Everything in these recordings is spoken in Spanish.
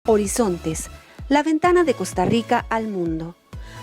Horizontes, la ventana de Costa Rica al mundo.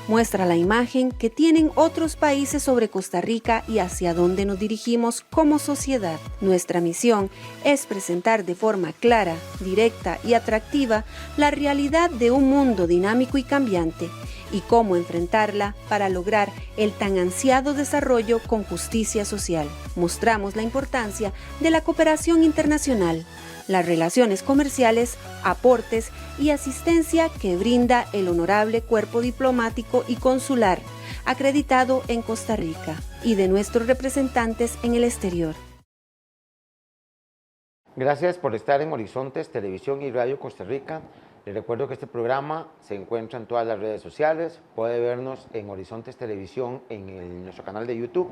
Muestra la imagen que tienen otros países sobre Costa Rica y hacia dónde nos dirigimos como sociedad. Nuestra misión es presentar de forma clara, directa y atractiva la realidad de un mundo dinámico y cambiante y cómo enfrentarla para lograr el tan ansiado desarrollo con justicia social. Mostramos la importancia de la cooperación internacional, las relaciones comerciales, aportes y asistencia que brinda el honorable cuerpo diplomático y consular acreditado en Costa Rica y de nuestros representantes en el exterior. Gracias por estar en Horizontes Televisión y Radio Costa Rica. Les recuerdo que este programa se encuentra en todas las redes sociales. Puede vernos en Horizontes Televisión en nuestro canal de YouTube.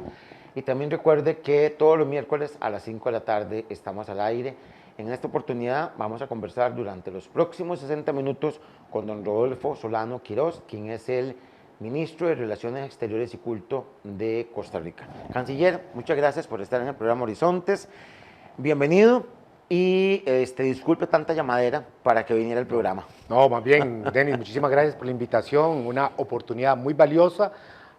Y también recuerde que todos los miércoles a las 5 de la tarde estamos al aire. En esta oportunidad vamos a conversar durante los próximos 60 minutos con don Rodolfo Solano Quiroz, quien es el Ministro de Relaciones Exteriores y Culto de Costa Rica. Canciller, muchas gracias por estar en el programa Horizontes. Bienvenido y disculpe tanta llamadera para que viniera el programa. No, más bien, Denis, muchísimas gracias por la invitación, una oportunidad muy valiosa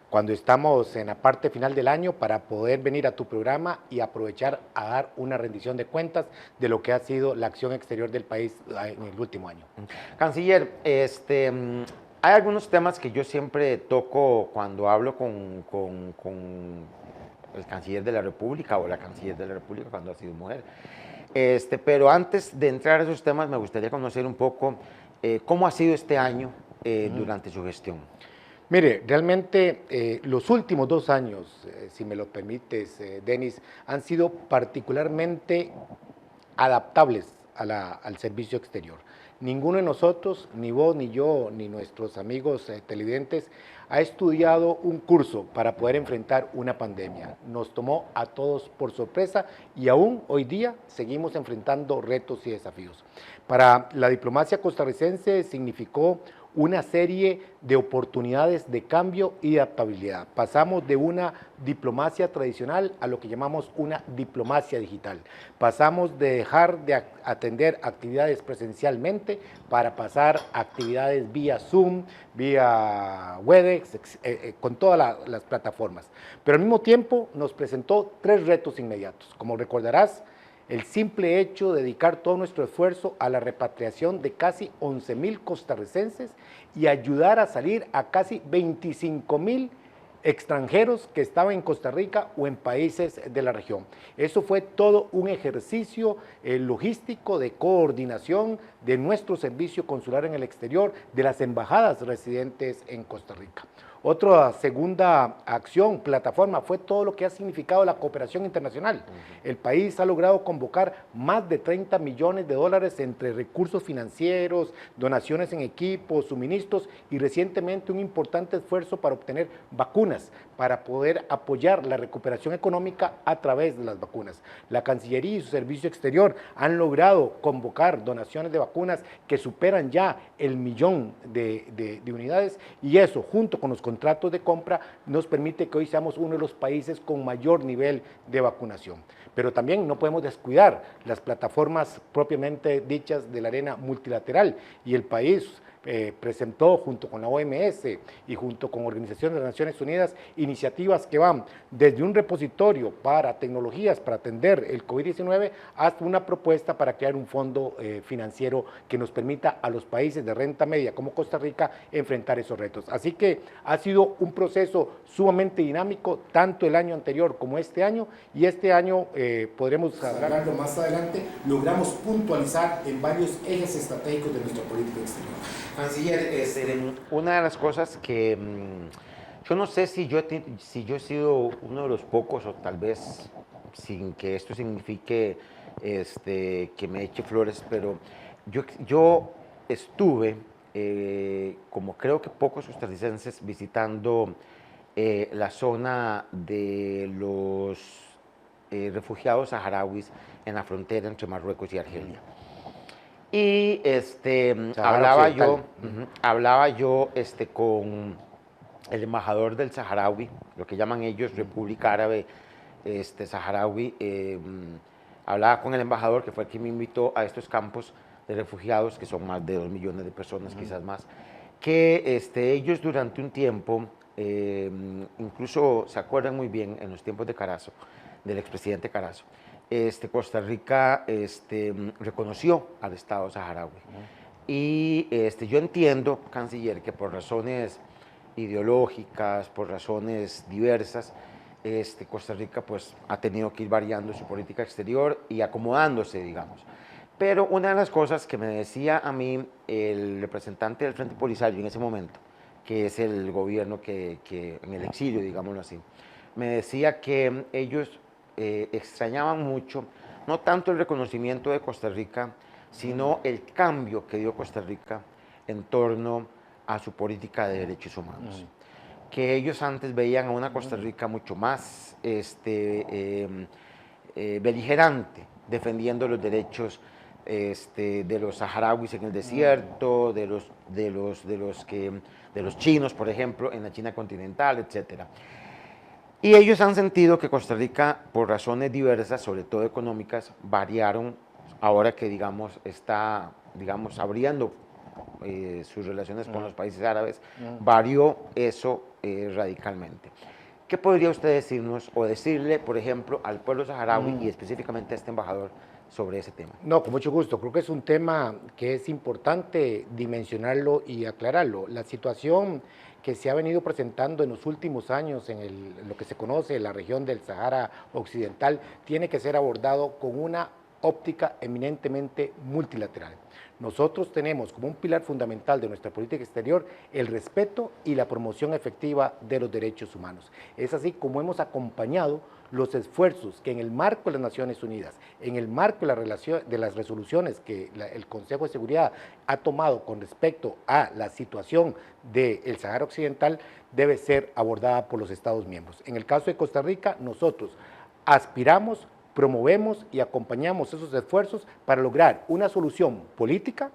cuando estamos en la parte final del año para poder venir a tu programa y aprovechar a dar una rendición de cuentas de lo que ha sido la acción exterior del país en el último año. Canciller, hay algunos temas que yo siempre toco cuando hablo con el canciller de la República o la canciller de la República cuando ha sido mujer. Pero antes de entrar a esos temas me gustaría conocer un poco cómo ha sido este año durante su gestión. Mire, realmente los últimos 2 años, si me lo permites, Denis, han sido particularmente adaptables al servicio exterior. Ninguno de nosotros, ni vos, ni yo, ni nuestros amigos televidentes, ha estudiado un curso para poder enfrentar una pandemia. Nos tomó a todos por sorpresa y aún hoy día seguimos enfrentando retos y desafíos. Para la diplomacia costarricense significó una serie de oportunidades de cambio y adaptabilidad. Pasamos de una diplomacia tradicional a lo que llamamos una diplomacia digital. Pasamos de dejar de atender actividades presencialmente para pasar a actividades vía Zoom, vía Webex, con todas las plataformas. Pero al mismo tiempo nos presentó 3 retos inmediatos. Como recordarás, el simple hecho de dedicar todo nuestro esfuerzo a la repatriación de casi 11,000 costarricenses y ayudar a salir a casi 25,000 extranjeros que estaban en Costa Rica o en países de la región. Eso fue todo un ejercicio logístico de coordinación de nuestro servicio consular en el exterior, de las embajadas residentes en Costa Rica. Otra segunda acción, plataforma, fue todo lo que ha significado la cooperación internacional. El país ha logrado convocar más de 30 millones de dólares entre recursos financieros, donaciones en equipos, suministros y recientemente un importante esfuerzo para obtener vacunas para poder apoyar la recuperación económica a través de las vacunas. La Cancillería y su Servicio Exterior han logrado convocar donaciones de vacunas que superan ya el 1,000,000 de unidades y eso, junto con los contratos de compra, nos permite que hoy seamos uno de los países con mayor nivel de vacunación. Pero también no podemos descuidar las plataformas propiamente dichas de la arena multilateral y el país presentó junto con la OMS y junto con Organización de las Naciones Unidas iniciativas que van desde un repositorio para tecnologías para atender el COVID-19 hasta una propuesta para crear un fondo financiero que nos permita a los países de renta media como Costa Rica enfrentar esos retos. Así que ha sido un proceso sumamente dinámico tanto el año anterior como este año y este año podremos hablarlo más adelante, logramos puntualizar en varios ejes estratégicos de nuestra política exterior. Canciller, una de las cosas que yo no sé si yo he sido uno de los pocos o tal vez sin que esto signifique que me eche flores, pero yo estuve, como creo que pocos costarricenses, visitando la zona de los refugiados saharauis en la frontera entre Marruecos y Argelia. Y hablaba yo con el embajador del Saharaui, lo que llaman ellos República Árabe Saharaui. Hablaba con el embajador, que fue el que me invitó a estos campos de refugiados, que son más de 2 millones de personas, quizás más, que ellos durante un tiempo, incluso se acuerdan muy bien en los tiempos de Carazo, del expresidente Carazo, Costa Rica reconoció al Estado saharaui. Y yo entiendo, canciller, que por razones ideológicas, por razones diversas, Costa Rica pues, ha tenido que ir variando su política exterior y acomodándose, digamos. Pero una de las cosas que me decía a mí el representante del Frente Polisario en ese momento, que es el gobierno que en el exilio, digámoslo así, me decía que ellos extrañaban mucho, no tanto el reconocimiento de Costa Rica, sino el cambio que dio Costa Rica en torno a su política de derechos humanos. Que ellos antes veían a una Costa Rica mucho más beligerante, defendiendo los derechos de los saharauis en el desierto, de los chinos, por ejemplo, en la China continental, etcétera. Y ellos han sentido que Costa Rica, por razones diversas, sobre todo económicas, variaron, ahora que, digamos, está, digamos, abriendo sus relaciones con los países árabes, varió eso radicalmente. ¿Qué podría usted decirnos o decirle, por ejemplo, al pueblo saharaui y específicamente a este embajador sobre ese tema? No, con mucho gusto. Creo que es un tema que es importante dimensionarlo y aclararlo. La situación que se ha venido presentando en los últimos años en lo que se conoce la región del Sahara Occidental tiene que ser abordado con una óptica eminentemente multilateral. Nosotros tenemos como un pilar fundamental de nuestra política exterior el respeto y la promoción efectiva de los derechos humanos. Es así como hemos acompañado los esfuerzos que en el marco de las Naciones Unidas, en el marco de las resoluciones que el Consejo de Seguridad ha tomado con respecto a la situación del Sahara Occidental, debe ser abordada por los Estados miembros. En el caso de Costa Rica, nosotros aspiramos, promovemos y acompañamos esos esfuerzos para lograr una solución política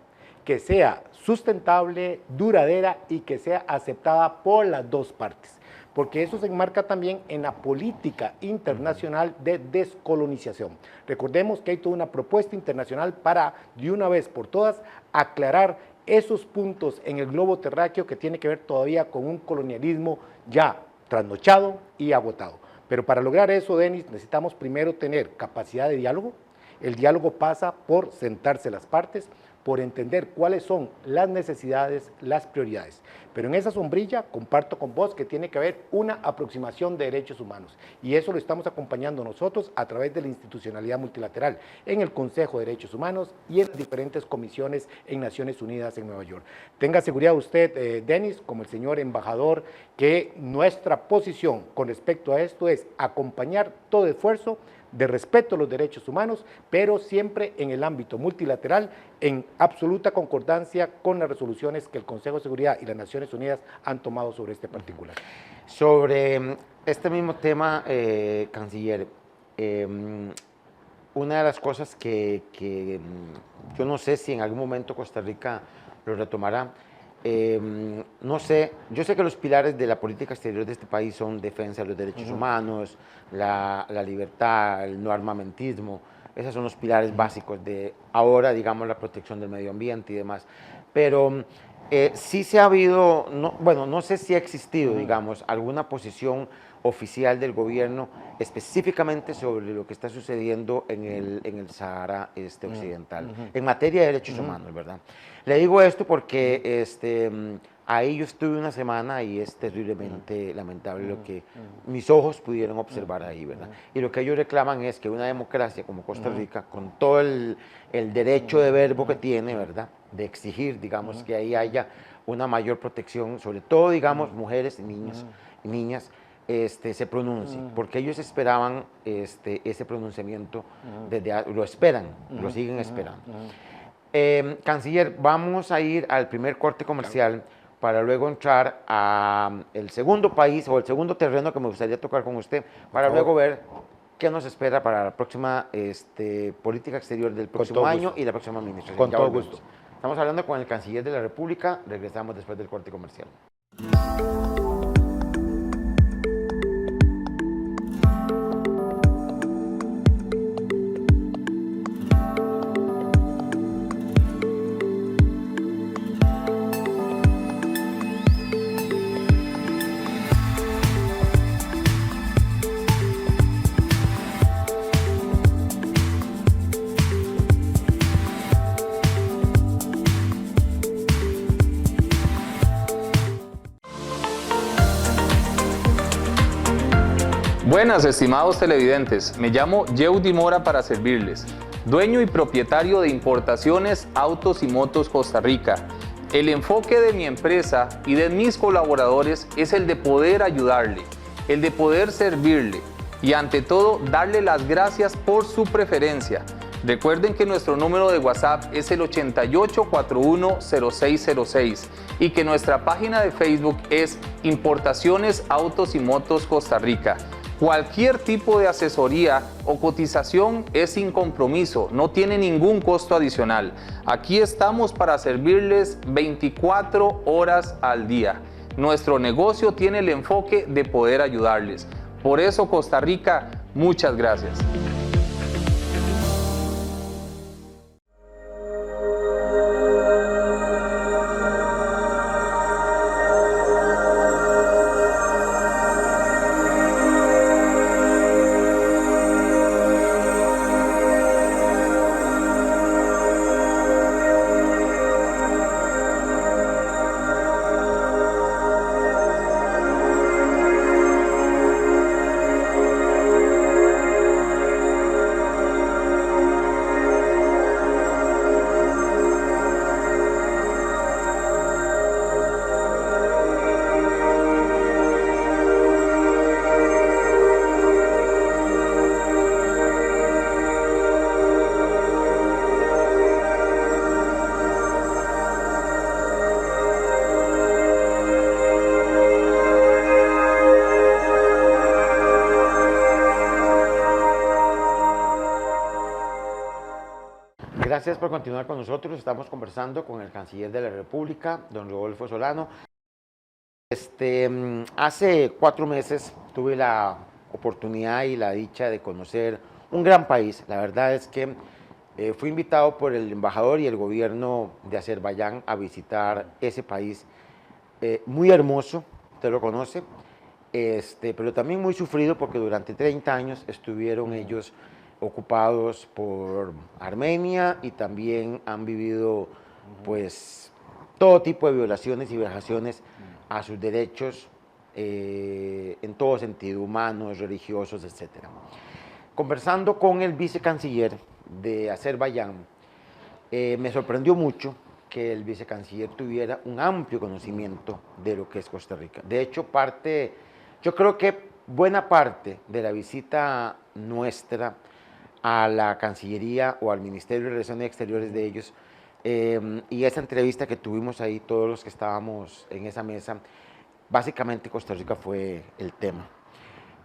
que sea sustentable, duradera y que sea aceptada por las dos partes, porque eso se enmarca también en la política internacional de descolonización. Recordemos que hay toda una propuesta internacional para, de una vez por todas, aclarar esos puntos en el globo terráqueo que tiene que ver todavía con un colonialismo ya trasnochado y agotado. Pero para lograr eso, Denis, necesitamos primero tener capacidad de diálogo. El diálogo pasa por sentarse las partes, por entender cuáles son las necesidades, las prioridades. Pero en esa sombrilla comparto con vos que tiene que haber una aproximación de derechos humanos y eso lo estamos acompañando nosotros a través de la institucionalidad multilateral en el Consejo de Derechos Humanos y en diferentes comisiones en Naciones Unidas en Nueva York. Tenga seguridad usted, Denis, como el señor embajador, que nuestra posición con respecto a esto es acompañar todo esfuerzo de respeto a los derechos humanos, pero siempre en el ámbito multilateral, en absoluta concordancia con las resoluciones que el Consejo de Seguridad y las Naciones Unidas han tomado sobre este particular. Sobre este mismo tema, canciller, una de las cosas que yo no sé si en algún momento Costa Rica lo retomará, no sé, yo sé que los pilares de la política exterior de este país son defensa de los derechos humanos, la libertad, el no armamentismo, esos son los pilares básicos de ahora, digamos, la protección del medio ambiente y demás, pero sí se ha habido, no sé si ha existido, digamos, alguna posición oficial del gobierno específicamente sobre lo que está sucediendo en el Sahara Occidental, en materia de derechos humanos, ¿verdad? Le digo esto porque ahí yo estuve una semana y es terriblemente lamentable lo que mis ojos pudieron observar ahí, ¿verdad? Y lo que ellos reclaman es que una democracia como Costa Rica, con todo el derecho de verbo que tiene, ¿verdad?, de exigir, digamos, que ahí haya una mayor protección, sobre todo, digamos, mujeres y niños y niñas, se pronuncie, porque ellos esperaban ese pronunciamiento, lo esperan, lo siguen esperando. Canciller, vamos a ir al primer corte comercial para luego entrar al segundo país o el segundo terreno que me gustaría tocar con usted, para luego ver qué nos espera para la próxima política exterior del próximo año y la próxima administración. Con todo gusto. Estamos hablando con el canciller de la República, regresamos después del corte comercial. Buenas, estimados televidentes. Me llamo Yeudi Mora para servirles. Dueño y propietario de Importaciones Autos y Motos Costa Rica. El enfoque de mi empresa y de mis colaboradores es el de poder ayudarle, el de poder servirle y ante todo darle las gracias por su preferencia. Recuerden que nuestro número de WhatsApp es el 88410606 y que nuestra página de Facebook es Importaciones Autos y Motos Costa Rica. Cualquier tipo de asesoría o cotización es sin compromiso, no tiene ningún costo adicional. Aquí estamos para servirles 24 horas al día. Nuestro negocio tiene el enfoque de poder ayudarles. Por eso, Costa Rica, muchas gracias. Gracias por continuar con nosotros. Estamos conversando con el canciller de la República, don Rodolfo Solano. Hace 4 meses tuve la oportunidad y la dicha de conocer un gran país. La verdad es que fui invitado por el embajador y el gobierno de Azerbaiyán a visitar ese país muy hermoso, usted lo conoce, pero también muy sufrido porque durante 30 años estuvieron ellos ocupados por Armenia y también han vivido pues todo tipo de violaciones y vejaciones a sus derechos en todo sentido, humanos, religiosos, etc. Conversando con el vicecanciller de Azerbaiyán, me sorprendió mucho que el vicecanciller tuviera un amplio conocimiento de lo que es Costa Rica. De hecho, yo creo que buena parte de la visita nuestra a la Cancillería o al Ministerio de Relaciones Exteriores de ellos, y esa entrevista que tuvimos ahí, todos los que estábamos en esa mesa, básicamente Costa Rica fue el tema.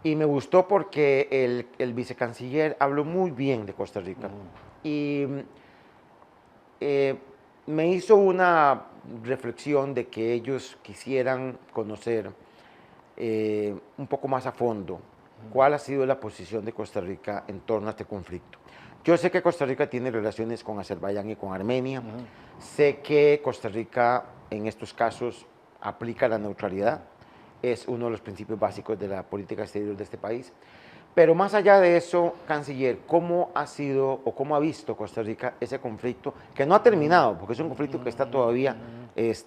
Y me gustó porque el vicecanciller habló muy bien de Costa Rica y me hizo una reflexión de que ellos quisieran conocer un poco más a fondo cuál ha sido la posición de Costa Rica en torno a este conflicto. Yo sé que Costa Rica tiene relaciones con Azerbaiyán y con Armenia, sé que Costa Rica en estos casos aplica la neutralidad, es uno de los principios básicos de la política exterior de este país, pero más allá de eso, canciller, ¿cómo ha sido o cómo ha visto Costa Rica ese conflicto que no ha terminado, porque es un conflicto que está todavía, pues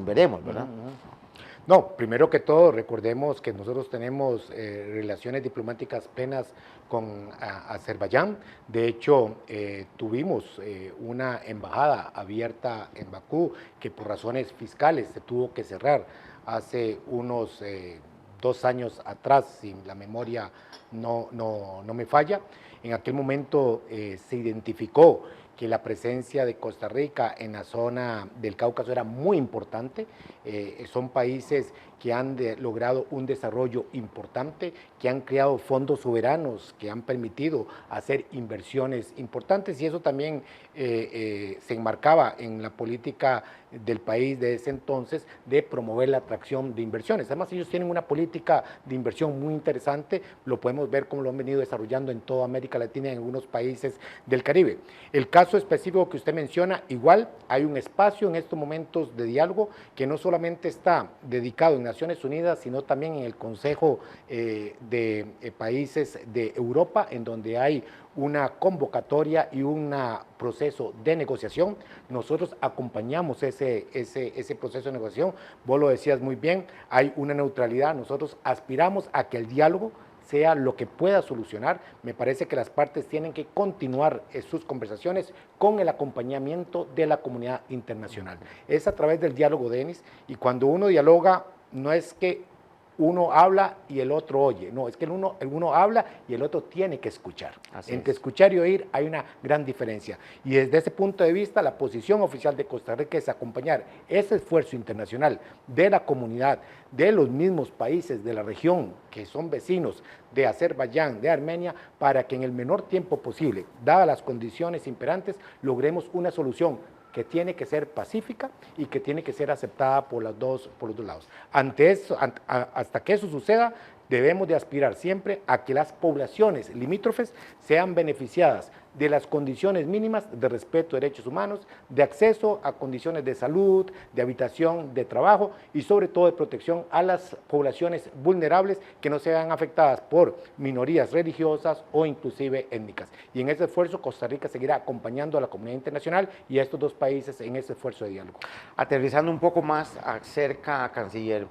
veremos, ¿verdad? No, primero que todo, recordemos que nosotros tenemos relaciones diplomáticas plenas con Azerbaiyán. De hecho, tuvimos una embajada abierta en Bakú que por razones fiscales se tuvo que cerrar hace unos 2 años atrás, si la memoria no me falla. En aquel momento se identificó que la presencia de Costa Rica en la zona del Cáucaso era muy importante. Son países que han logrado un desarrollo importante, que han creado fondos soberanos, que han permitido hacer inversiones importantes, y eso también se enmarcaba en la política del país de ese entonces de promover la atracción de inversiones. Además, ellos tienen una política de inversión muy interesante, lo podemos ver cómo lo han venido desarrollando en toda América Latina y en algunos países del Caribe. El caso específico que usted menciona, igual hay un espacio en estos momentos de diálogo que no solamente está dedicado en Naciones Unidas, sino también en el Consejo de Países de Europa, en donde hay una convocatoria y un proceso de negociación. Nosotros acompañamos ese proceso de negociación. Vos lo decías muy bien, hay una neutralidad. Nosotros aspiramos a que el diálogo sea lo que pueda solucionar. Me parece que las partes tienen que continuar sus conversaciones con el acompañamiento de la comunidad internacional. Es a través del diálogo, Denis, y cuando uno dialoga, no es que uno habla y el otro oye, no, es que uno habla y el otro tiene que escuchar. Entre escuchar y oír hay una gran diferencia. Y desde ese punto de vista, la posición oficial de Costa Rica es acompañar ese esfuerzo internacional de la comunidad, de los mismos países de la región que son vecinos de Azerbaiyán, de Armenia, para que en el menor tiempo posible, dadas las condiciones imperantes, logremos una solución que tiene que ser pacífica y que tiene que ser aceptada por los dos lados. Ante eso, hasta que eso suceda, debemos de aspirar siempre a que las poblaciones limítrofes sean beneficiadas de las condiciones mínimas de respeto a derechos humanos, de acceso a condiciones de salud, de habitación, de trabajo y sobre todo de protección a las poblaciones vulnerables que no sean afectadas por minorías religiosas o inclusive étnicas. Y en ese esfuerzo Costa Rica seguirá acompañando a la comunidad internacional y a estos dos países en ese esfuerzo de diálogo. Aterrizando un poco más acerca, canciller,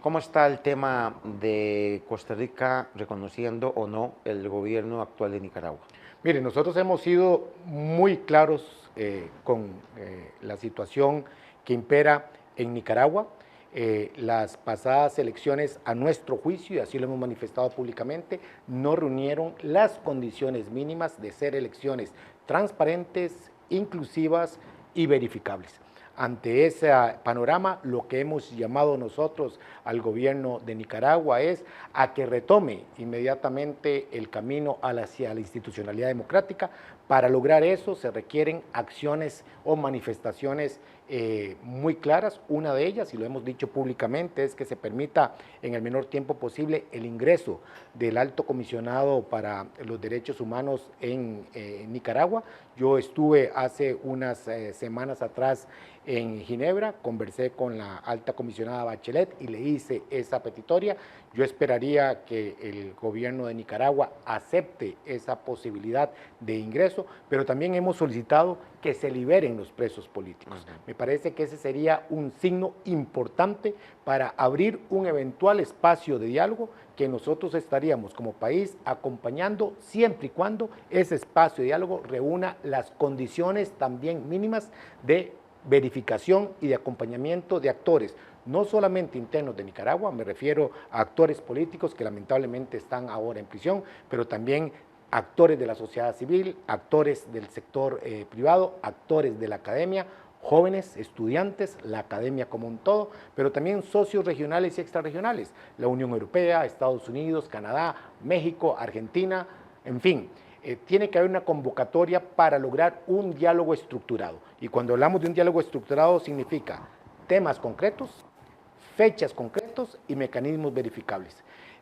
¿cómo está el tema de Costa Rica reconociendo o no el gobierno actual de Nicaragua? Mire, nosotros hemos sido muy claros con la situación que impera en Nicaragua. Las pasadas elecciones, a nuestro juicio, y así lo hemos manifestado públicamente, no reunieron las condiciones mínimas de ser elecciones transparentes, inclusivas y verificables. Ante ese panorama, lo que hemos llamado nosotros al gobierno de Nicaragua es a que retome inmediatamente el camino hacia la institucionalidad democrática. Para lograr eso se requieren acciones o manifestaciones muy claras. Una de ellas, y lo hemos dicho públicamente, es que se permita en el menor tiempo posible el ingreso del alto comisionado para los derechos humanos en Nicaragua. Yo estuve hace unas semanas atrás en Ginebra, conversé con la alta comisionada Bachelet y le hice esa petitoria. Yo esperaría que el gobierno de Nicaragua acepte esa posibilidad de ingreso, pero también hemos solicitado que se liberen los presos políticos. Me parece que ese sería un signo importante para abrir un eventual espacio de diálogo que nosotros estaríamos como país acompañando siempre y cuando ese espacio de diálogo reúna las condiciones también mínimas de verificación y de acompañamiento de actores, no solamente internos de Nicaragua, me refiero a actores políticos que lamentablemente están ahora en prisión, pero también actores de la sociedad civil, actores del sector privado, actores de la academia, jóvenes, estudiantes, la academia como un todo, pero también socios regionales y extrarregionales, la Unión Europea, Estados Unidos, Canadá, México, Argentina, en fin. Tiene que haber una convocatoria para lograr un diálogo estructurado. Y cuando hablamos de un diálogo estructurado significa temas concretos, fechas concretos y mecanismos verificables.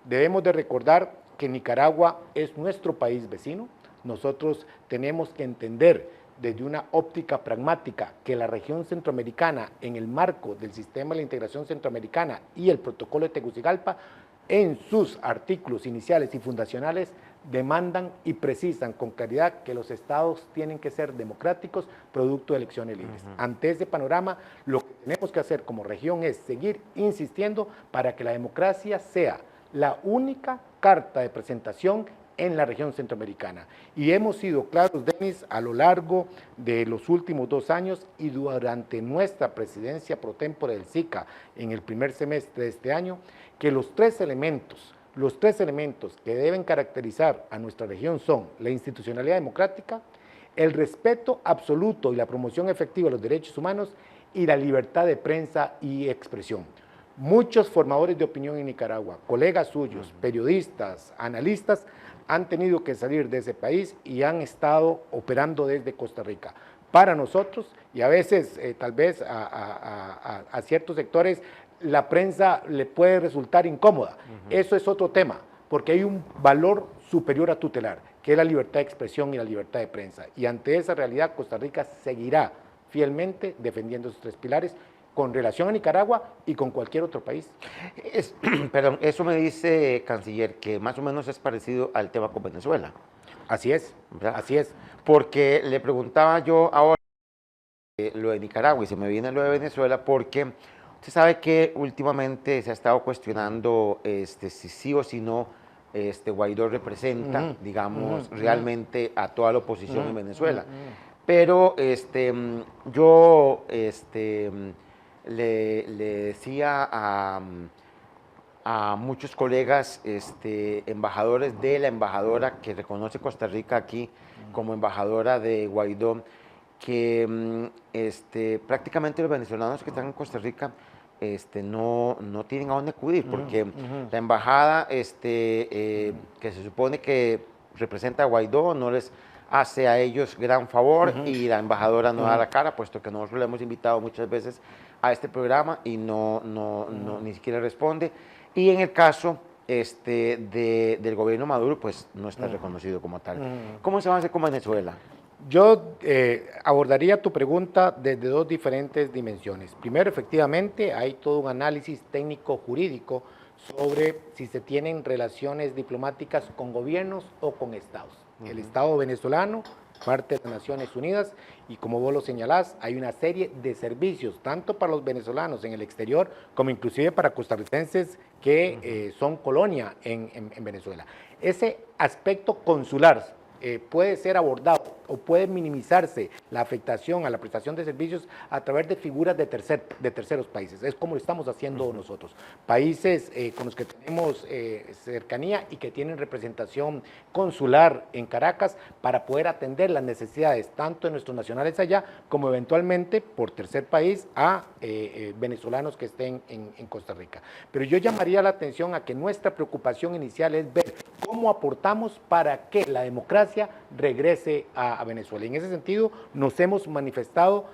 Debemos de recordar que Nicaragua es nuestro país vecino. Nosotros tenemos que entender desde una óptica pragmática que la región centroamericana, en el marco del sistema de la integración centroamericana y el protocolo de Tegucigalpa, en sus artículos iniciales y fundacionales, demandan y precisan con claridad que los estados tienen que ser democráticos, producto de elecciones libres. Ante ese panorama, lo que tenemos que hacer como región es seguir insistiendo para que la democracia sea la única carta de presentación en la región centroamericana. Y hemos sido claros, Denis, a lo largo de los últimos 2 años y durante nuestra presidencia pro tempore del SICA en el primer semestre de este año, que los tres elementos que deben caracterizar a nuestra región son la institucionalidad democrática, el respeto absoluto y la promoción efectiva de los derechos humanos y la libertad de prensa y expresión. Muchos formadores de opinión en Nicaragua, colegas suyos, periodistas, analistas, han tenido que salir de ese país y han estado operando desde Costa Rica. Para nosotros, y a veces tal vez a ciertos sectores, la prensa le puede resultar incómoda. Eso es otro tema, porque hay un valor superior a tutelar, que es la libertad de expresión y la libertad de prensa. Y ante esa realidad, Costa Rica seguirá fielmente defendiendo esos 3 pilares con relación a Nicaragua y con cualquier otro país. Perdón, eso me dice, canciller, que más o menos es parecido al tema con Venezuela. Así es, ¿verdad? así es. Porque le preguntaba yo ahora lo de Nicaragua y se me viene lo de Venezuela porque usted sabe que últimamente se ha estado cuestionando si sí o si no Guaidó representa, digamos, realmente a toda la oposición en Venezuela. Pero yo le decía a muchos colegas embajadores de la embajadora que reconoce Costa Rica aquí como embajadora de Guaidó, que prácticamente los venezolanos que están en Costa Rica no tienen a dónde acudir, porque la embajada que se supone que representa a Guaidó no les hace a ellos gran favor y la embajadora no da la cara, puesto que nosotros le hemos invitado muchas veces a este programa y ni siquiera responde. Y en el caso del gobierno Maduro, pues no está reconocido como tal. ¿Cómo se va a hacer con Venezuela? Yo abordaría tu pregunta desde dos diferentes dimensiones. Primero, efectivamente, hay todo un análisis técnico-jurídico sobre si se tienen relaciones diplomáticas con gobiernos o con estados. El Estado venezolano, parte de las Naciones Unidas, y como vos lo señalás, hay una serie de servicios, tanto para los venezolanos en el exterior, como inclusive para costarricenses que son colonia en Venezuela. Ese aspecto consular puede ser abordado o puede minimizarse la afectación a la prestación de servicios a través de figuras de terceros países. Es como lo estamos haciendo nosotros. Países con los que tenemos cercanía y que tienen representación consular en Caracas para poder atender las necesidades tanto de nuestros nacionales allá como eventualmente por tercer país a venezolanos que estén en Costa Rica. Pero yo llamaría la atención a que nuestra preocupación inicial es ver cómo aportamos para que la democracia regrese a Venezuela. En ese sentido, nos hemos manifestado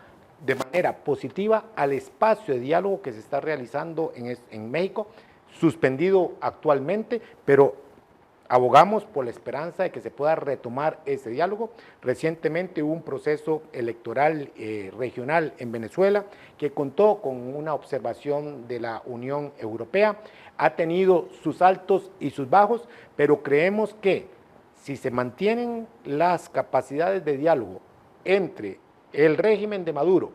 de manera positiva al espacio de diálogo que se está realizando en México, suspendido actualmente, pero abogamos por la esperanza de que se pueda retomar ese diálogo. Recientemente hubo un proceso electoral regional en Venezuela que contó con una observación de la Unión Europea. Ha tenido sus altos y sus bajos, pero creemos que si se mantienen las capacidades de diálogo entre el régimen de Maduro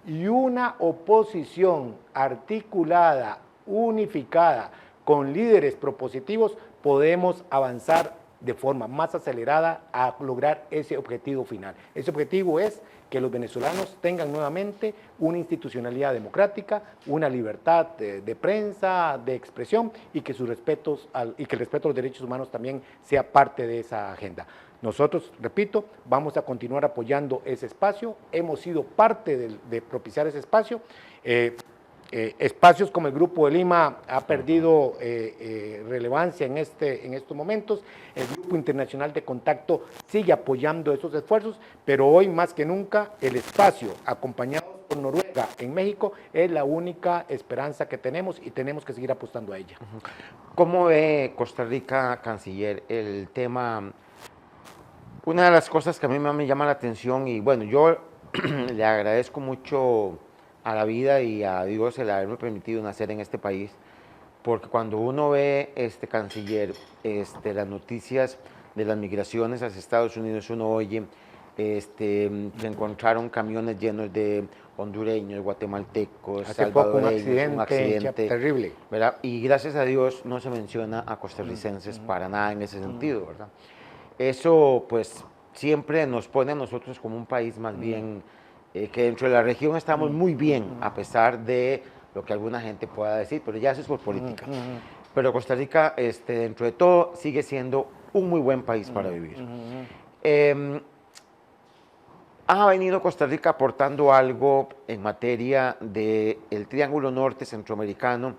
y una oposición articulada, unificada, con líderes propositivos, podemos avanzar de forma más acelerada a lograr ese objetivo final. Ese objetivo es que los venezolanos tengan nuevamente una institucionalidad democrática, una libertad de prensa, de expresión y que el respeto a los derechos humanos también sea parte de esa agenda. Nosotros, repito, vamos a continuar apoyando ese espacio, hemos sido parte de propiciar ese espacio. Espacios como el Grupo de Lima ha perdido relevancia en estos momentos. El Grupo Internacional de Contacto sigue apoyando esos esfuerzos, pero hoy más que nunca el espacio acompañado por Noruega en México es la única esperanza que tenemos y tenemos que seguir apostando a ella. ¿Cómo ve Costa Rica, canciller, el tema? Una de las cosas que a mí me llama la atención, y bueno, yo le agradezco mucho a la vida y a Dios el haberme permitido nacer en este país, porque cuando uno ve, canciller, las noticias de las migraciones hacia Estados Unidos, uno oye que encontraron camiones llenos de hondureños, guatemaltecos, salvadoreños, un accidente terrible, ¿verdad? Y gracias a Dios no se menciona a costarricenses para nada en ese sentido, ¿verdad? Eso pues siempre nos pone a nosotros como un país más bien que dentro de la región estamos muy bien, a pesar de lo que alguna gente pueda decir, pero ya eso es por política. Pero Costa Rica, dentro de todo, sigue siendo un muy buen país para vivir. ¿Ha venido Costa Rica aportando algo en materia del Triángulo Norte Centroamericano?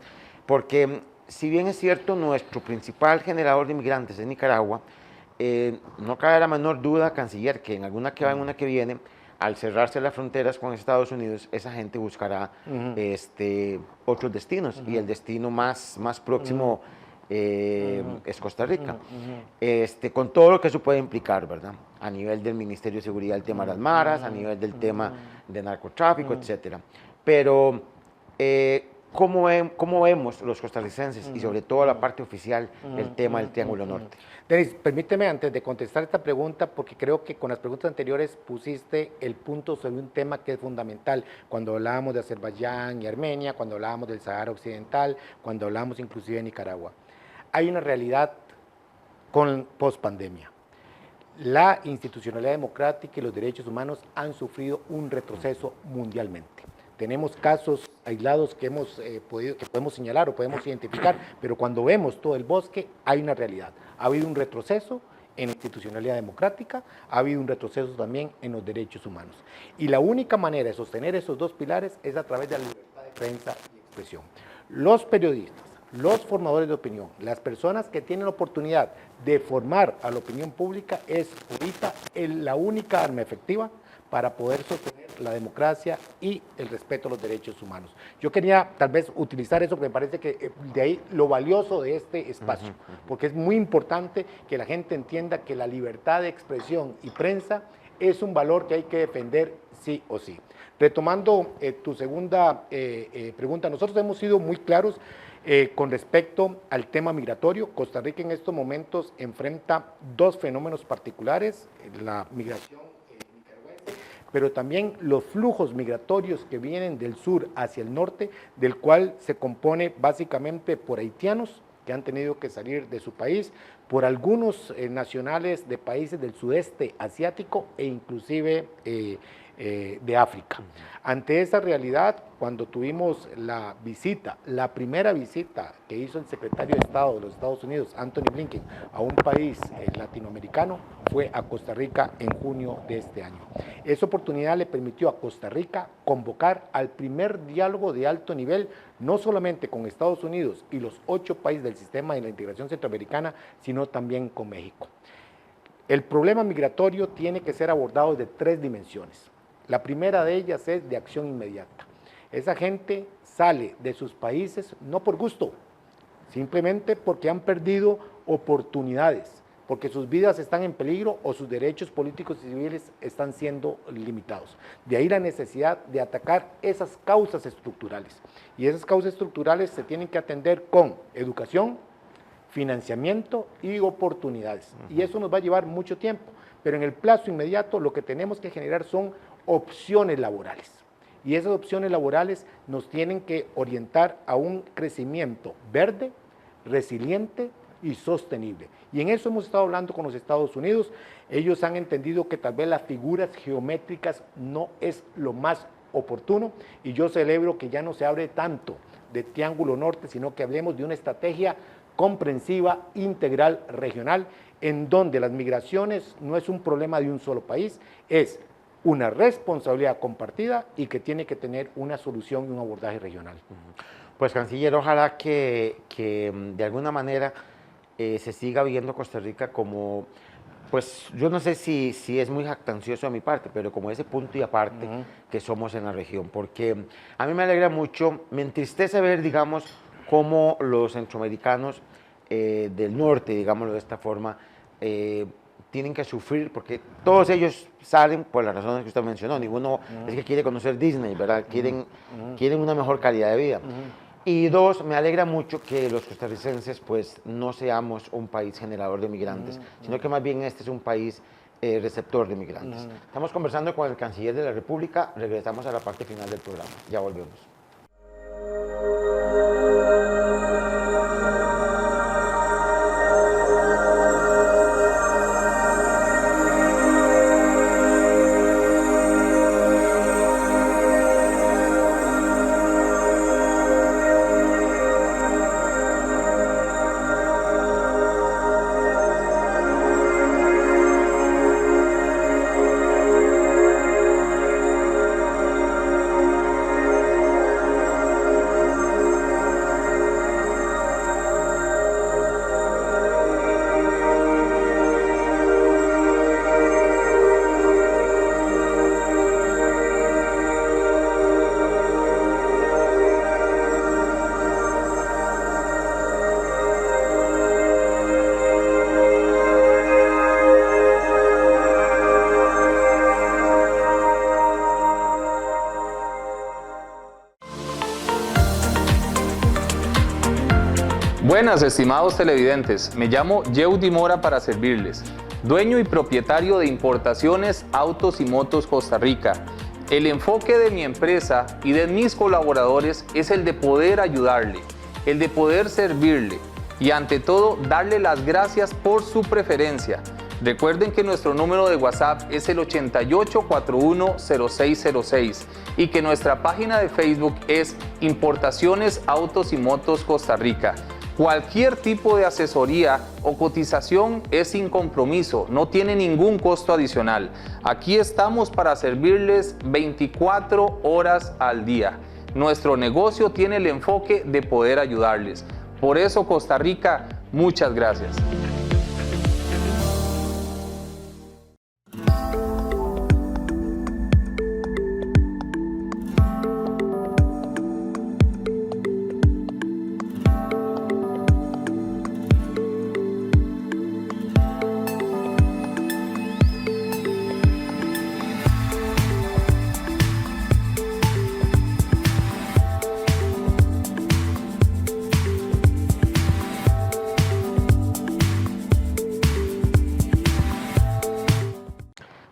Porque si bien es cierto, nuestro principal generador de inmigrantes es Nicaragua, no cabe la menor duda, canciller, que en alguna que va, en una que viene, al cerrarse las fronteras con Estados Unidos, esa gente buscará otros destinos, y el destino más próximo es Costa Rica, con todo lo que eso puede implicar, ¿verdad? A nivel del Ministerio de Seguridad, el tema de las maras, a nivel del tema de narcotráfico, etcétera. Pero, cómo vemos los costarricenses y sobre todo la parte oficial el tema del Triángulo Norte. Denis, permíteme antes de contestar esta pregunta, porque creo que con las preguntas anteriores pusiste el punto sobre un tema que es fundamental, cuando hablábamos de Azerbaiyán y Armenia, cuando hablábamos del Sahara Occidental, cuando hablábamos inclusive de Nicaragua. Hay una realidad con post-pandemia. La institucionalidad democrática y los derechos humanos han sufrido un retroceso mundialmente. Tenemos casos aislados que podemos señalar o podemos identificar, pero cuando vemos todo el bosque hay una realidad. Ha habido un retroceso en la institucionalidad democrática, ha habido un retroceso también en los derechos humanos. Y la única manera de sostener esos dos pilares es a través de la libertad de prensa y expresión. Los periodistas, los formadores de opinión, las personas que tienen la oportunidad de formar a la opinión pública es ahorita la única arma efectiva para poder sostener la democracia y el respeto a los derechos humanos. Yo quería tal vez utilizar eso, porque me parece que de ahí lo valioso de este espacio, porque es muy importante que la gente entienda que la libertad de expresión y prensa es un valor que hay que defender sí o sí. Retomando tu segunda pregunta, nosotros hemos sido muy claros con respecto al tema migratorio. Costa Rica en estos momentos enfrenta dos fenómenos particulares, la migración pero también los flujos migratorios que vienen del sur hacia el norte, del cual se compone básicamente por haitianos que han tenido que salir de su país, por algunos nacionales de países del sudeste asiático e inclusive de África. Ante esa realidad, cuando tuvimos la primera visita que hizo el secretario de Estado de los Estados Unidos, Anthony Blinken, a un país latinoamericano, fue a Costa Rica en junio de este año. Esa oportunidad le permitió a Costa Rica convocar al primer diálogo de alto nivel, no solamente con Estados Unidos y los 8 países del sistema de la integración centroamericana, sino también con México. El problema migratorio tiene que ser abordado de 3 dimensiones. La primera de ellas es de acción inmediata. Esa gente sale de sus países no por gusto, simplemente porque han perdido oportunidades, porque sus vidas están en peligro o sus derechos políticos y civiles están siendo limitados. De ahí la necesidad de atacar esas causas estructurales. Y esas causas estructurales se tienen que atender con educación, financiamiento y oportunidades. Y eso nos va a llevar mucho tiempo, pero en el plazo inmediato lo que tenemos que generar son opciones laborales. Y esas opciones laborales nos tienen que orientar a un crecimiento verde, resiliente y sostenible. Y en eso hemos estado hablando con los Estados Unidos. Ellos han entendido que tal vez las figuras geométricas no es lo más oportuno, y yo celebro que ya no se hable tanto de Triángulo Norte, sino que hablemos de una estrategia comprensiva, integral, regional, en donde las migraciones no es un problema de un solo país, es una responsabilidad compartida y que tiene que tener una solución y un abordaje regional. Pues, canciller, ojalá que de alguna manera se siga viendo Costa Rica como, pues yo no sé si es muy jactancioso de mi parte, pero como ese punto y aparte que somos en la región, porque a mí me alegra mucho, me entristece ver, digamos, cómo los centroamericanos del norte, digámoslo de esta forma, tienen que sufrir, porque todos ellos salen por las razones que usted mencionó. Ninguno es que quiere conocer Disney, ¿verdad? Quieren una mejor calidad de vida. Y dos, me alegra mucho que los costarricenses pues no seamos un país generador de migrantes, sino que más bien este es un país receptor de migrantes. Estamos conversando con el canciller de la República, regresamos a la parte final del programa. Ya volvemos. Buenas, estimados televidentes. Me llamo Yeudi Mora para servirles. Dueño y propietario de Importaciones Autos y Motos Costa Rica. El enfoque de mi empresa y de mis colaboradores es el de poder ayudarle, el de poder servirle y ante todo darle las gracias por su preferencia. Recuerden que nuestro número de WhatsApp es el 88410606 y que nuestra página de Facebook es Importaciones Autos y Motos Costa Rica. Cualquier tipo de asesoría o cotización es sin compromiso, no tiene ningún costo adicional. Aquí estamos para servirles 24 horas al día. Nuestro negocio tiene el enfoque de poder ayudarles. Por eso, Costa Rica, muchas gracias.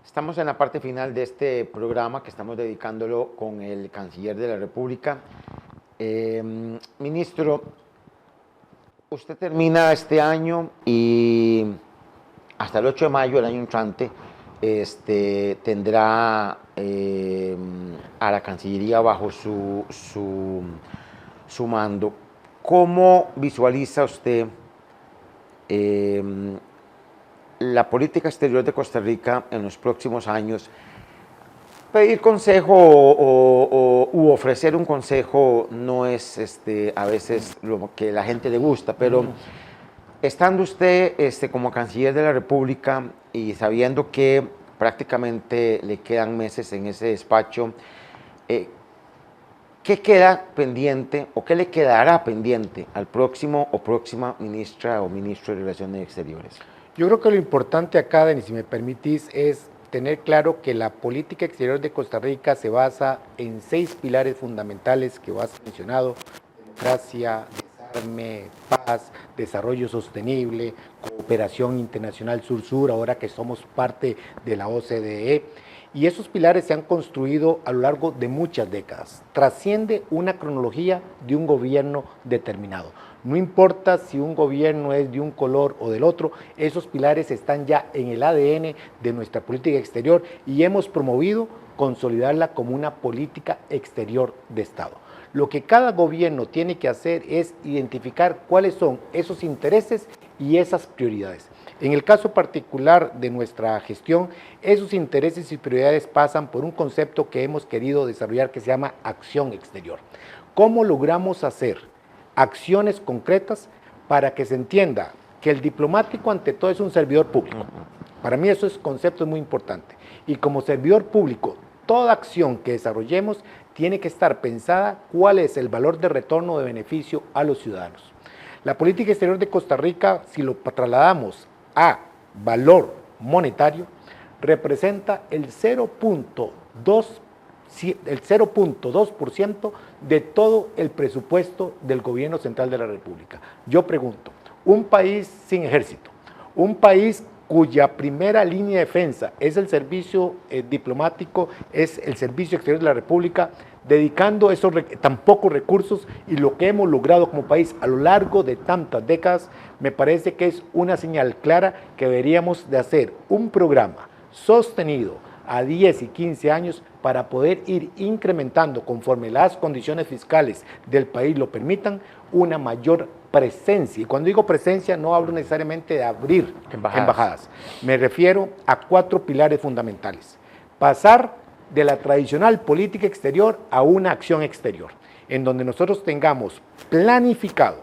Estamos en la parte final de este programa que estamos dedicándolo con el Canciller de la República. Ministro, usted termina este año y hasta el 8 de mayo del año entrante tendrá a la Cancillería bajo su mando. ¿Cómo visualiza usted la política exterior de Costa Rica en los próximos años? Pedir consejo u ofrecer un consejo no es a veces lo que la gente le gusta, pero estando usted como Canciller de la República y sabiendo que prácticamente le quedan meses en ese despacho, ¿qué queda pendiente o qué le quedará pendiente al próximo o próxima ministra o ministro de Relaciones Exteriores? Yo creo que lo importante acá, Denis, si me permitís, es tener claro que la política exterior de Costa Rica se basa en 6 pilares fundamentales que vos has mencionado: democracia, desarme, paz, desarrollo sostenible, cooperación internacional sur-sur, ahora que somos parte de la OCDE. Y esos pilares se han construido a lo largo de muchas décadas. Trasciende una cronología de un gobierno determinado. No importa si un gobierno es de un color o del otro, esos pilares están ya en el ADN de nuestra política exterior y hemos promovido consolidarla como una política exterior de Estado. Lo que cada gobierno tiene que hacer es identificar cuáles son esos intereses y esas prioridades. En el caso particular de nuestra gestión, esos intereses y prioridades pasan por un concepto que hemos querido desarrollar que se llama acción exterior. ¿Cómo logramos hacer acciones concretas para que se entienda que el diplomático ante todo es un servidor público? Para mí eso es concepto muy importante. Y como servidor público, toda acción que desarrollemos tiene que estar pensada cuál es el valor de retorno de beneficio a los ciudadanos. La política exterior de Costa Rica, si lo trasladamos a valor monetario, representa el 0.2% de todo el presupuesto del gobierno central de la República. Yo pregunto, un país sin ejército, un país cuya primera línea de defensa es el servicio diplomático, es el servicio exterior de la República, dedicando esos tan pocos recursos y lo que hemos logrado como país a lo largo de tantas décadas, me parece que es una señal clara que deberíamos de hacer un programa sostenido a 10 y 15 años para poder ir incrementando, conforme las condiciones fiscales del país lo permitan, una mayor presencia. Y cuando digo presencia no hablo necesariamente de abrir embajadas. Me refiero a 4 pilares fundamentales. Pasar de la tradicional política exterior a una acción exterior, en donde nosotros tengamos planificado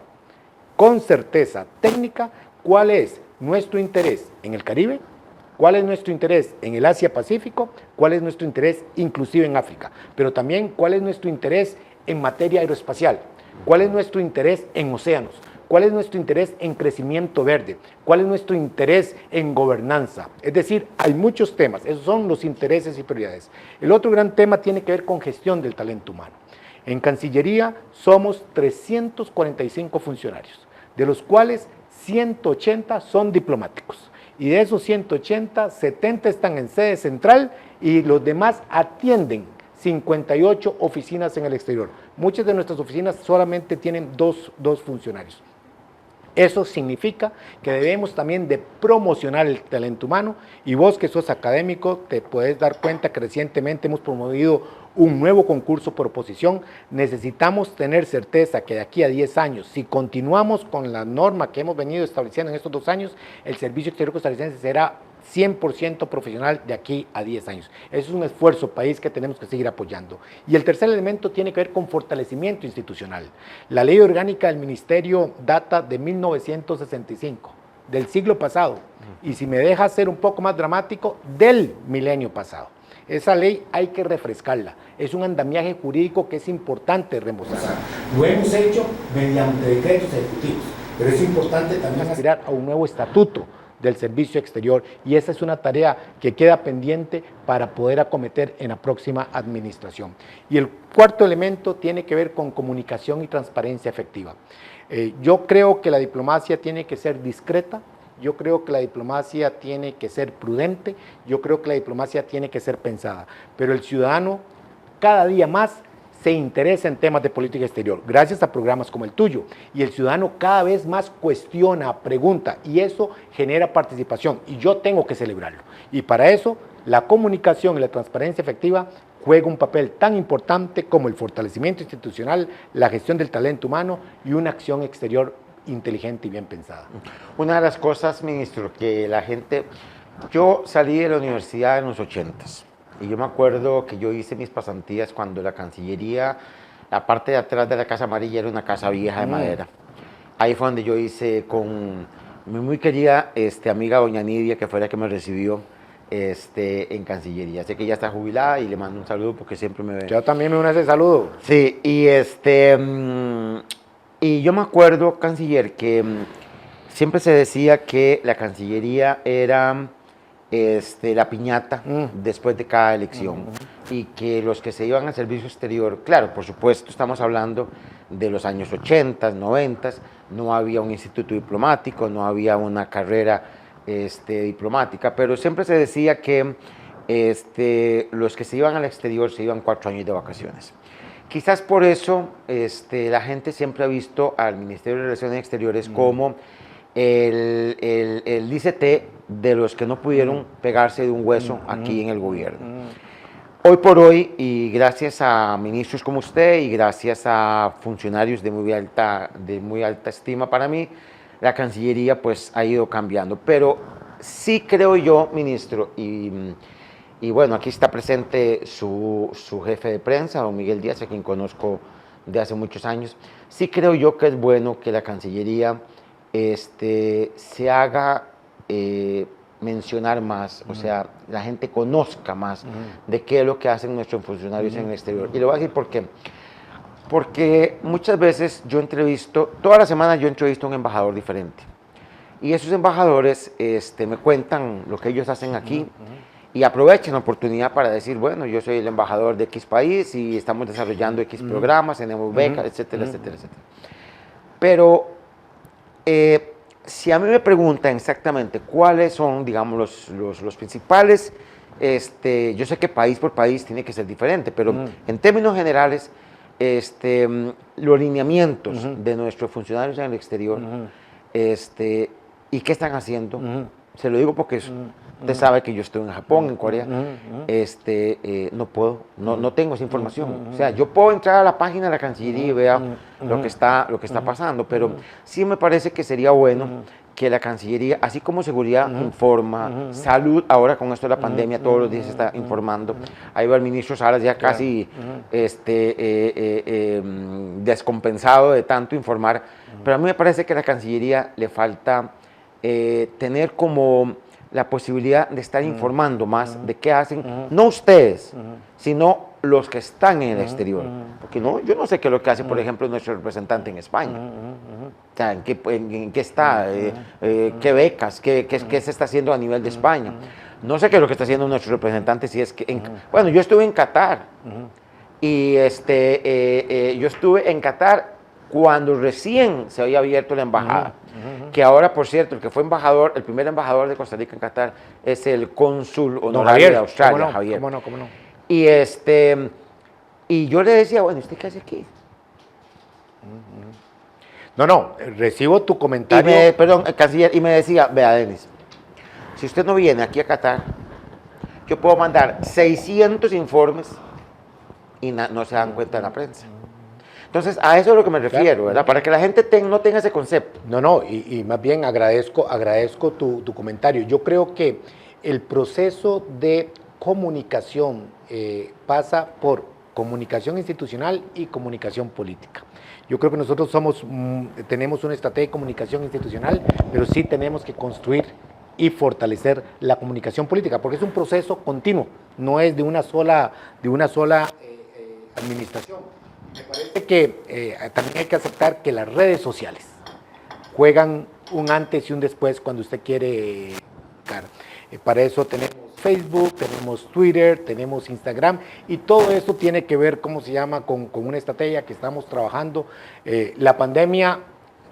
con certeza técnica cuál es nuestro interés en el Caribe, cuál es nuestro interés en el Asia-Pacífico, cuál es nuestro interés inclusive en África, pero también cuál es nuestro interés en materia aeroespacial, cuál es nuestro interés en océanos, cuál es nuestro interés en crecimiento verde, cuál es nuestro interés en gobernanza. Es decir, hay muchos temas, esos son los intereses y prioridades. El otro gran tema tiene que ver con gestión del talento humano. En Cancillería somos 345 funcionarios. de los cuales 180 son diplomáticos. Y de esos 180, 70 están en sede central y los demás atienden 58 oficinas en el exterior. Muchas de nuestras oficinas solamente tienen dos funcionarios. Eso significa que debemos también de promocionar el talento humano, y vos que sos académico te puedes dar cuenta que recientemente hemos promovido un nuevo concurso por oposición. Necesitamos tener certeza que de aquí a 10 años, si continuamos con la norma que hemos venido estableciendo en estos 2 años, el Servicio Exterior Costarricense será 100% profesional de aquí a 10 años. Eso es un esfuerzo país que tenemos que seguir apoyando. Y el tercer elemento tiene que ver con fortalecimiento institucional. La ley orgánica del ministerio data de 1965, del siglo pasado, y si me deja ser un poco más dramático, del milenio pasado. Esa ley hay que refrescarla. Es un andamiaje jurídico que es importante remozar. Lo hemos hecho mediante decretos ejecutivos, pero es importante también aspirar a un nuevo estatuto del servicio exterior, y esa es una tarea que queda pendiente para poder acometer en la próxima administración. Y el cuarto elemento tiene que ver con comunicación y transparencia efectiva. Yo creo que la diplomacia tiene que ser discreta, yo creo que la diplomacia tiene que ser prudente, yo creo que la diplomacia tiene que ser pensada, pero el ciudadano cada día más se interesa en temas de política exterior, gracias a programas como el tuyo, y el ciudadano cada vez más cuestiona, pregunta, y eso genera participación, y yo tengo que celebrarlo. Y para eso, la comunicación y la transparencia efectiva juega un papel tan importante como el fortalecimiento institucional, la gestión del talento humano y una acción exterior inteligente y bien pensada. Una de las cosas, ministro, que la gente... Yo salí de la universidad en los 80s. Y yo me acuerdo que yo hice mis pasantías cuando la Cancillería, la parte de atrás de la Casa Amarilla era una casa vieja de madera. Ahí fue donde yo hice con mi muy querida amiga doña Nidia, que fue la que me recibió en Cancillería. Sé que ella está jubilada y le mando un saludo porque siempre me ve. Yo también me uno a ese saludo. Sí, y yo me acuerdo, canciller, que siempre se decía que la Cancillería era la piñata después de cada elección, y que los que se iban al servicio exterior, claro, por supuesto, estamos hablando de los años 80, 90, no había un instituto diplomático, no había una carrera diplomática, pero siempre se decía que los que se iban al exterior se iban 4 años de vacaciones. Quizás por eso la gente siempre ha visto al Ministerio de Relaciones Exteriores como el ICT de los que no pudieron pegarse de un hueso aquí en el gobierno. Hoy por hoy, y gracias a ministros como usted y gracias a funcionarios de muy alta estima para mí, la Cancillería pues ha ido cambiando. Pero sí creo yo, ministro, y bueno, aquí está presente su jefe de prensa, don Miguel Díaz, a quien conozco de hace muchos años. Sí creo yo que es bueno que la Cancillería se haga mencionar más, o sea, la gente conozca más de qué es lo que hacen nuestros funcionarios en el exterior. Y le voy a decir por qué. Porque muchas veces yo entrevisto, toda la semana yo entrevisto a un embajador diferente. Y esos embajadores me cuentan lo que ellos hacen aquí. Y aprovechan la oportunidad para decir, bueno, yo soy el embajador de X país y estamos desarrollando X programas, tenemos becas, etcétera, etcétera, etcétera. Pero si a mí me preguntan exactamente cuáles son, digamos, los principales, yo sé que país por país tiene que ser diferente, pero en términos generales, los lineamientos de nuestros funcionarios en el exterior, y qué están haciendo, se lo digo porque usted sabe que yo estoy en Japón, en Corea, no puedo, no tengo esa información. O sea, yo puedo entrar a la página de la Cancillería y vea lo que está pasando, pero sí me parece que sería bueno que la Cancillería, así como seguridad informa, salud, ahora con esto de la pandemia, todos los días se está informando. Ahí va el ministro Salas ya casi descompensado de tanto informar, pero a mí me parece que a la Cancillería le falta tener como la posibilidad de estar informando más de qué hacen, no ustedes, sino los que están en el exterior. Porque no, yo no sé qué es lo que hace, por ejemplo, nuestro representante en España. O sea, en qué está, qué becas, qué se está haciendo a nivel de España. No sé qué es lo que está haciendo nuestro representante, si es que... Bueno, yo estuve en Qatar, y yo estuve en Qatar cuando recién se había abierto la embajada. Que ahora, por cierto, el que fue embajador, el primer embajador de Costa Rica en Qatar es el cónsul honorario de Australia, Javier. ¿Cómo no? Y yo le decía, bueno, ¿usted qué hace aquí? No, recibo tu comentario. Perdón, canciller, y me decía, vea, Denis, si usted no viene aquí a Qatar, yo puedo mandar 600 informes y no se dan cuenta en la prensa. Entonces, a eso es a lo que me refiero, ¿verdad? Para que la gente no tenga ese concepto. No, y más bien agradezco tu comentario. Yo creo que el proceso de comunicación pasa por comunicación institucional y comunicación política. Yo creo que nosotros tenemos una estrategia de comunicación institucional, pero sí tenemos que construir y fortalecer la comunicación política, porque es un proceso continuo, no es de una sola administración. Me parece que también hay que aceptar que las redes sociales juegan un antes y un después cuando usted quiere comunicar. Para eso tenemos Facebook, tenemos Twitter, tenemos Instagram, y todo esto tiene que ver, ¿cómo se llama?, con una estrategia que estamos trabajando. La pandemia,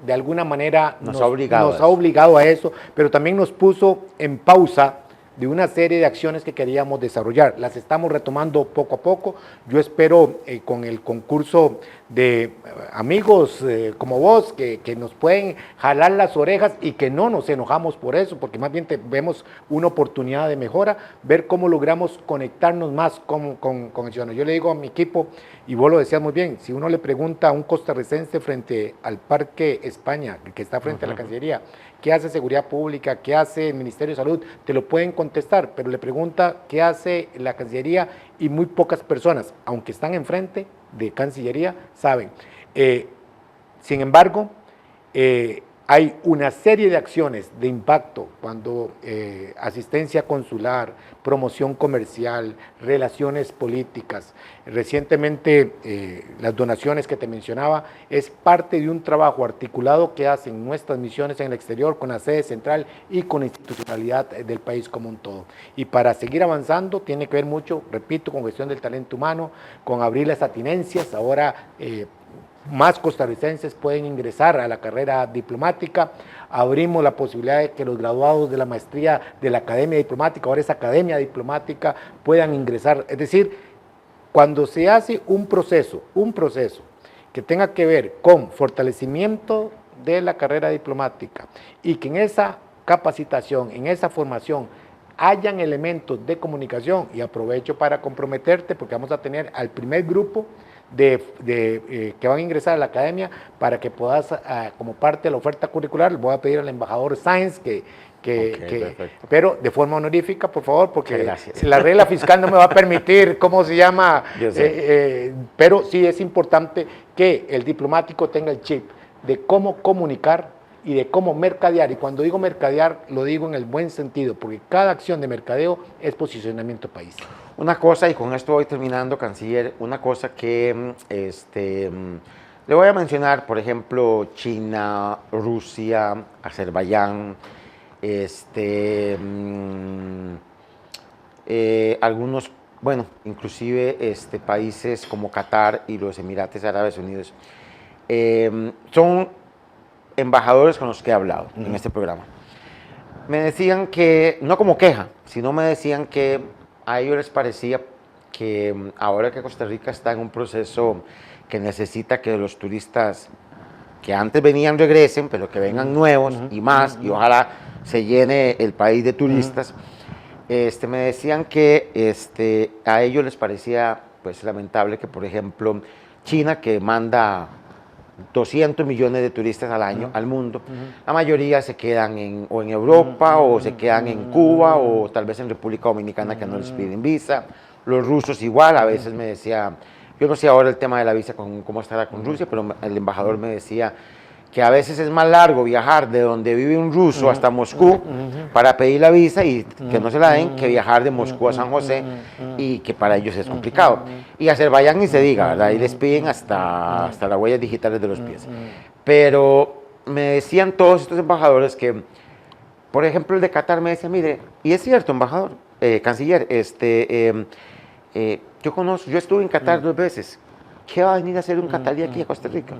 de alguna manera, nos ha obligado a eso, pero también nos puso en pausa de una serie de acciones que queríamos desarrollar. Las estamos retomando poco a poco. Yo espero con el concurso de amigos como vos, que nos pueden jalar las orejas y que no nos enojamos por eso, porque más bien vemos una oportunidad de mejora, ver cómo logramos conectarnos más con el ciudadano. Yo le digo a mi equipo, y vos lo decías muy bien, si uno le pregunta a un costarricense frente al Parque España, que está frente a la Cancillería, ¿qué hace Seguridad Pública? ¿Qué hace el Ministerio de Salud? Te lo pueden contestar, pero le pregunta qué hace la Cancillería y muy pocas personas, aunque están enfrente de Cancillería, saben. Sin embargo, hay una serie de acciones de impacto cuando asistencia consular, promoción comercial, relaciones políticas. Recientemente las donaciones que te mencionaba es parte de un trabajo articulado que hacen nuestras misiones en el exterior con la sede central y con la institucionalidad del país como un todo. Y para seguir avanzando tiene que ver mucho, repito, con gestión del talento humano, con abrir las atinencias. Ahora más costarricenses pueden ingresar a la carrera diplomática. Abrimos la posibilidad de que los graduados de la maestría de la Academia Diplomática, ahora es Academia Diplomática, puedan ingresar. Es decir, cuando se hace un proceso que tenga que ver con fortalecimiento de la carrera diplomática y que en esa capacitación, en esa formación, hayan elementos de comunicación, y aprovecho para comprometerte porque vamos a tener al primer grupo que van a ingresar a la academia para que puedas, como parte de la oferta curricular, voy a pedir al embajador Sáenz pero de forma honorífica, por favor, porque la regla fiscal no me va a permitir, ¿cómo se llama? Pero sí es importante que el diplomático tenga el chip de cómo comunicar y de cómo mercadear. Y cuando digo mercadear, lo digo en el buen sentido, porque cada acción de mercadeo es posicionamiento país. Una cosa, y con esto voy terminando, canciller, una cosa que le voy a mencionar, por ejemplo, China, Rusia, Azerbaiyán, algunos, bueno, inclusive países como Qatar y los Emiratos Árabes Unidos, son embajadores con los que he hablado en este programa. Me decían que, no como queja, sino me decían que a ellos les parecía que ahora que Costa Rica está en un proceso que necesita que los turistas que antes venían regresen, pero que vengan nuevos y más, y ojalá se llene el país de turistas, me decían que a ellos les parecía pues lamentable que, por ejemplo, China, que manda 200 millones de turistas al año al mundo, la mayoría se quedan en Europa o se quedan en Cuba o tal vez en República Dominicana, que no les piden visa. Los rusos igual, a veces me decía, yo no sé ahora el tema de la visa cómo estará con Rusia, pero el embajador me decía que a veces es más largo viajar de donde vive un ruso hasta Moscú para pedir la visa y que no se la den, que viajar de Moscú a San José, y que para ellos es complicado. Y Azerbaiyán ni se diga, ¿verdad? Ahí les piden hasta las huellas digitales de los pies. Pero me decían todos estos embajadores que, por ejemplo, el de Qatar me decía, mire, y es cierto, embajador, canciller, yo estuve en Qatar 2 veces. ¿Qué va a venir a hacer un qatarí aquí a Costa Rica?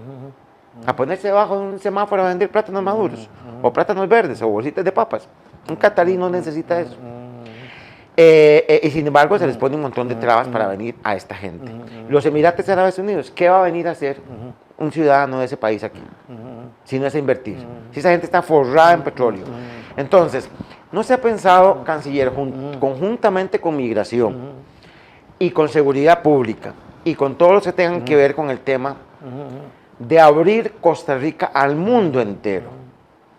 a ponerse debajo de un semáforo a vender plátanos maduros, o plátanos verdes, o bolsitas de papas. Un catarí no necesita eso. Y sin embargo se les pone un montón de trabas para venir a esta gente. Los Emiratos Árabes Unidos, ¿qué va a venir a hacer un ciudadano de ese país aquí? Si no es a invertir. Si esa gente está forrada en petróleo. Entonces, ¿no se ha pensado, canciller, conjuntamente con migración y con seguridad pública y con todos los que tengan que ver con el tema de abrir Costa Rica al mundo entero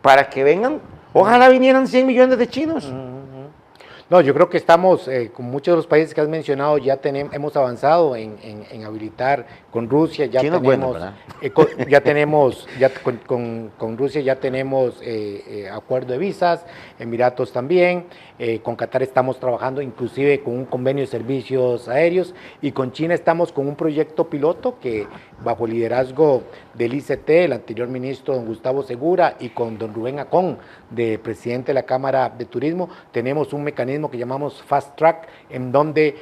para que vengan, ojalá vinieran 100 millones de chinos? No, yo creo que estamos, con muchos de los países que has mencionado, ya hemos avanzado en habilitar con Rusia, ya Chino tenemos, bueno, con Rusia ya tenemos acuerdo de visas, Emiratos también, con Qatar estamos trabajando inclusive con un convenio de servicios aéreos, y con China estamos con un proyecto piloto que bajo el liderazgo del ICT, el anterior ministro don Gustavo Segura, y con don Rubén Acón, de presidente de la Cámara de Turismo, tenemos un mecanismo que llamamos Fast Track, en donde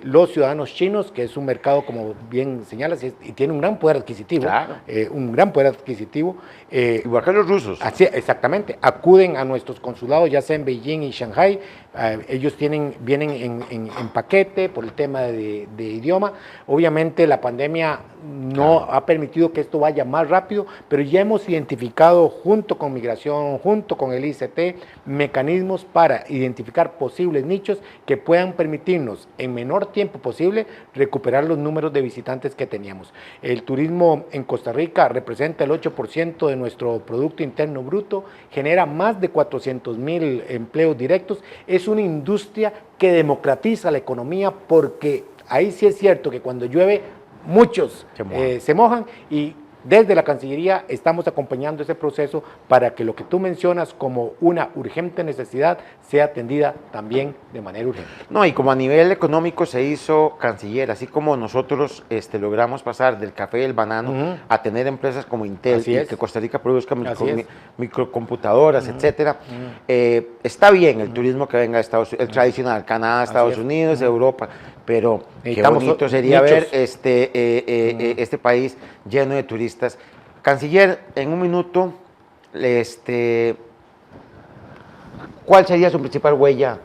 los ciudadanos chinos, que es un mercado, como bien señalas, y tiene un gran poder adquisitivo, Claro. Igual que los rusos. Así, exactamente, acuden a nuestros consulados, ya sea en Beijing y Shanghai. Ellos vienen en paquete por el tema de idioma. Obviamente la pandemia no ha permitido que esto vaya más rápido, pero ya hemos identificado junto con migración, junto con el ICT, mecanismos para identificar posibles nichos que puedan permitirnos en menor tiempo posible recuperar los números de visitantes que teníamos. El turismo en Costa Rica representa el 8% de nuestro Producto Interno Bruto, genera más de 400,000 empleos directos, es una industria que democratiza la economía, porque ahí sí es cierto que cuando llueve muchos se mojan, y desde la Cancillería estamos acompañando ese proceso para que lo que tú mencionas como una urgente necesidad sea atendida también de manera urgente. No, y como a nivel económico se hizo, canciller, así como nosotros logramos pasar del café y el banano a tener empresas como Intel, y que Costa Rica produzca microcomputadoras, etcétera. Está bien el turismo que venga de Estados Unidos, el tradicional, Canadá, Estados Unidos, Europa, pero qué bonito sería ver este país lleno de turistas. Canciller, en un minuto, ¿cuál sería su principal huella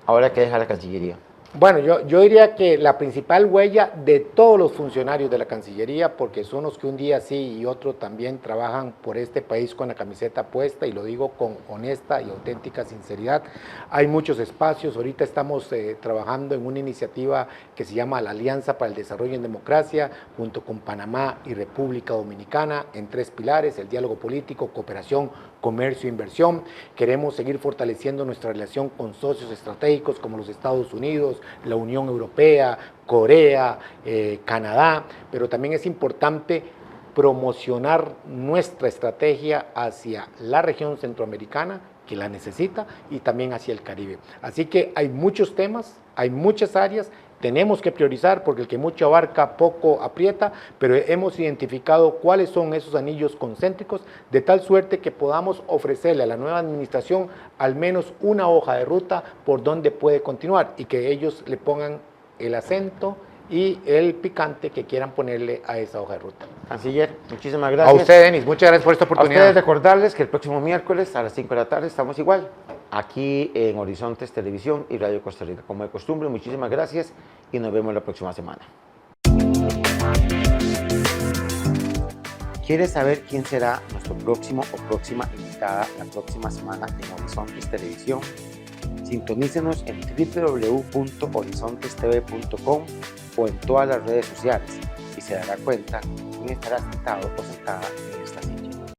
ahora que deja la Cancillería? Bueno, yo diría que la principal huella de todos los funcionarios de la Cancillería, porque son los que un día sí y otro también trabajan por este país con la camiseta puesta, y lo digo con honesta y auténtica sinceridad. Hay muchos espacios, ahorita estamos trabajando en una iniciativa que se llama la Alianza para el Desarrollo en Democracia, junto con Panamá y República Dominicana, en 3 pilares: el diálogo político, cooperación, comercio e inversión. Queremos seguir fortaleciendo nuestra relación con socios estratégicos como los Estados Unidos, la Unión Europea, Corea, Canadá, pero también es importante promocionar nuestra estrategia hacia la región centroamericana, que la necesita, y también hacia el Caribe. Así que hay muchos temas, hay muchas áreas. Tenemos que priorizar, porque el que mucho abarca, poco aprieta, pero hemos identificado cuáles son esos anillos concéntricos, de tal suerte que podamos ofrecerle a la nueva administración al menos una hoja de ruta por donde puede continuar, y que ellos le pongan el acento y el picante que quieran ponerle a esa hoja de ruta. Canciller, muchísimas gracias. A usted, Denis, muchas gracias por esta oportunidad. A ustedes recordarles que el próximo miércoles a las 5 de la tarde estamos igual, aquí en Horizontes Televisión y Radio Costa Rica. Como de costumbre, muchísimas gracias y nos vemos la próxima semana. ¿Quieres saber quién será nuestro próximo o próxima invitada la próxima semana en Horizontes Televisión? Sintonícenos en www.horizontestv.com o en todas las redes sociales y se dará cuenta quién estará sentado o sentada en